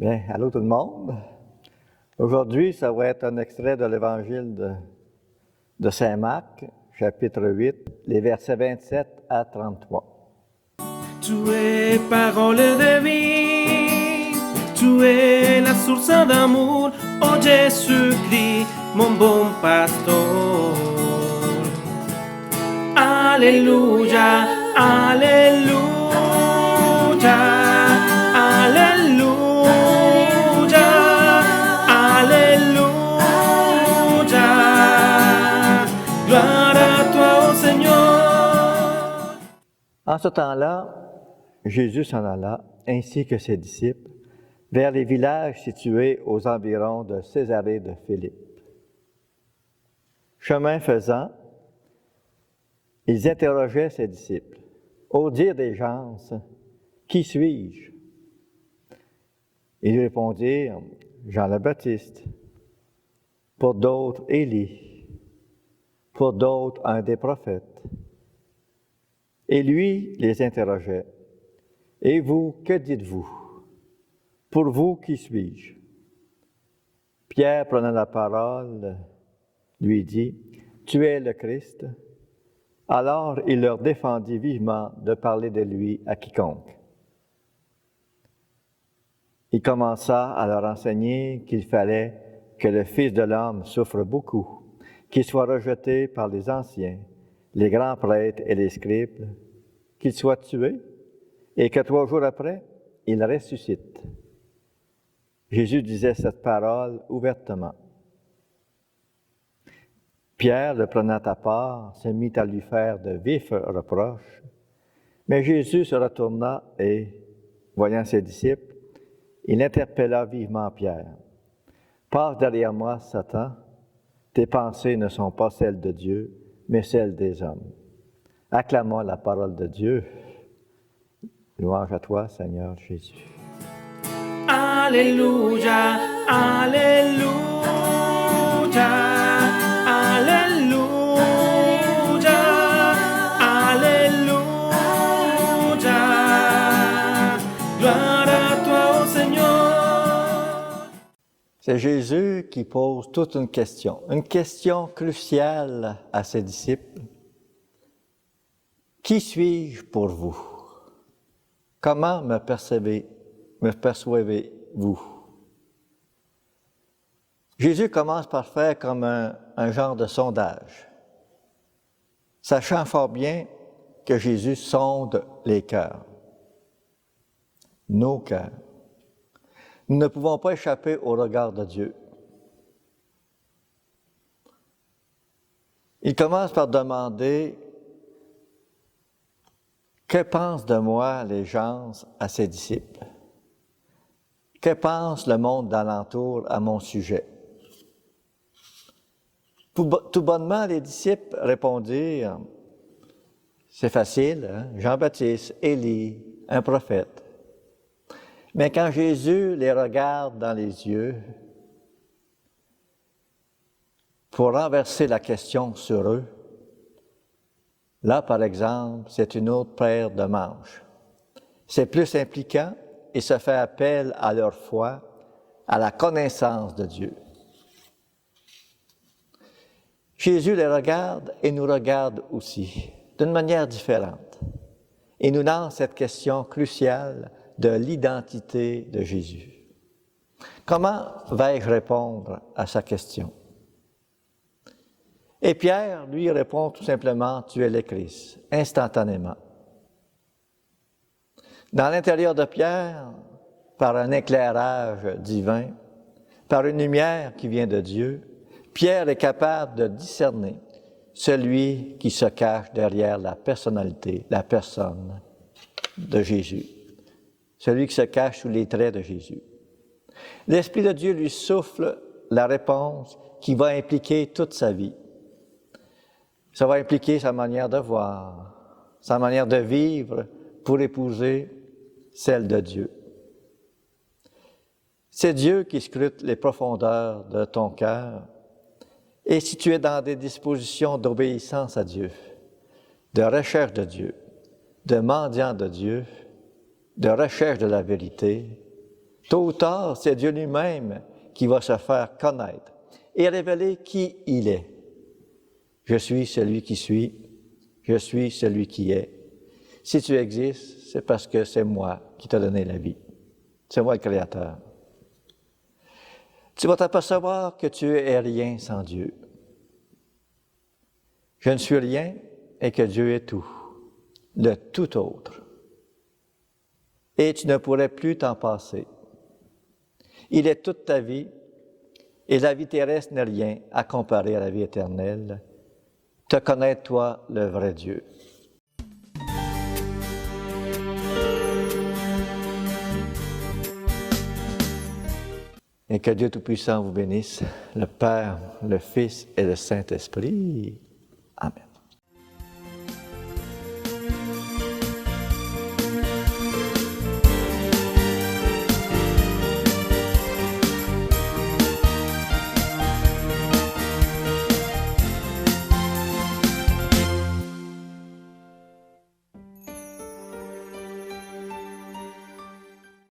Bien, allô tout le monde. Aujourd'hui, ça va être un extrait de l'Évangile de Saint Marc, chapitre 8, les versets 27 à 33. Tu es parole de vie, tu es la source d'amour, oh Jésus-Christ, mon bon pasteur. Alléluia, alléluia, alléluia, alléluia. Gloire à toi, ô Seigneur. En ce temps-là, Jésus s'en alla, ainsi que ses disciples, vers les villages situés aux environs de Césarée de Philippe. Chemin faisant, ils interrogeaient ses disciples. Au dire des gens, qui suis-je? Ils répondirent, Jean le Baptiste. Pour d'autres, Élie. Pour d'autres, un des prophètes. Et lui les interrogeait. Et vous, que dites-vous? Pour vous, qui suis-je? Pierre, prenant la parole, lui dit, tu es le Christ. Alors il leur défendit vivement de parler de lui à quiconque. Il commença à leur enseigner qu'il fallait que le Fils de l'homme souffre beaucoup, qu'il soit rejeté par les anciens, les grands prêtres et les scribes, qu'il soit tué, et que 3 jours après, il ressuscite. Jésus disait cette parole ouvertement. Pierre, le prenant à part, se mit à lui faire de vifs reproches. Mais Jésus se retourna et, voyant ses disciples, il interpella vivement Pierre. « Passe derrière moi, Satan, tes pensées ne sont pas celles de Dieu, mais celles des hommes. » Acclamons la parole de Dieu. Louange à toi, Seigneur Jésus. Alléluia, alléluia, alléluia, alléluia. Gloire à toi, ô Seigneur. C'est Jésus qui pose toute une question cruciale à ses disciples. Qui suis-je pour vous? Comment me percevez-vous? Jésus commence par faire comme un genre de sondage, sachant fort bien que Jésus sonde les cœurs, nos cœurs. Nous ne pouvons pas échapper au regard de Dieu. Il commence par demander que pensent de moi les gens à ses disciples? Que pense le monde d'alentour à mon sujet? Tout bonnement, les disciples répondirent, c'est facile, hein? Jean-Baptiste, Élie, un prophète. Mais quand Jésus les regarde dans les yeux, pour renverser la question sur eux, là, par exemple, c'est une autre paire de manches. C'est plus impliquant et se fait appel à leur foi, à la connaissance de Dieu. Jésus les regarde et nous regarde aussi, d'une manière différente. Et nous lance cette question cruciale de l'identité de Jésus. Comment vais-je répondre à sa question? Et Pierre, lui, répond tout simplement, tu es le Christ, instantanément. Dans l'intérieur de Pierre, par un éclairage divin, par une lumière qui vient de Dieu, Pierre est capable de discerner celui qui se cache derrière la personnalité, la personne de Jésus, celui qui se cache sous les traits de Jésus. L'Esprit de Dieu lui souffle la réponse qui va impliquer toute sa vie. Ça va impliquer sa manière de voir, sa manière de vivre pour épouser celle de Dieu. C'est Dieu qui scrute les profondeurs de ton cœur. Et si tu es dans des dispositions d'obéissance à Dieu, de recherche de Dieu, de mendiant de Dieu, de recherche de la vérité, Tôt ou tard, c'est Dieu lui-même qui va se faire connaître et révéler qui il est. Je suis celui qui suis, je suis celui qui est. Si tu existes, c'est parce que c'est moi qui t'ai donné la vie. C'est moi le Créateur. Tu vas t'apercevoir que tu es rien sans Dieu. Je ne suis rien et que Dieu est tout, le tout autre. Et tu ne pourrais plus t'en passer. Il est toute ta vie, et la vie terrestre n'est rien à comparer à la vie éternelle. Te connaître, toi, le vrai Dieu. Et que Dieu Tout-Puissant vous bénisse, le Père, le Fils et le Saint-Esprit. Amen.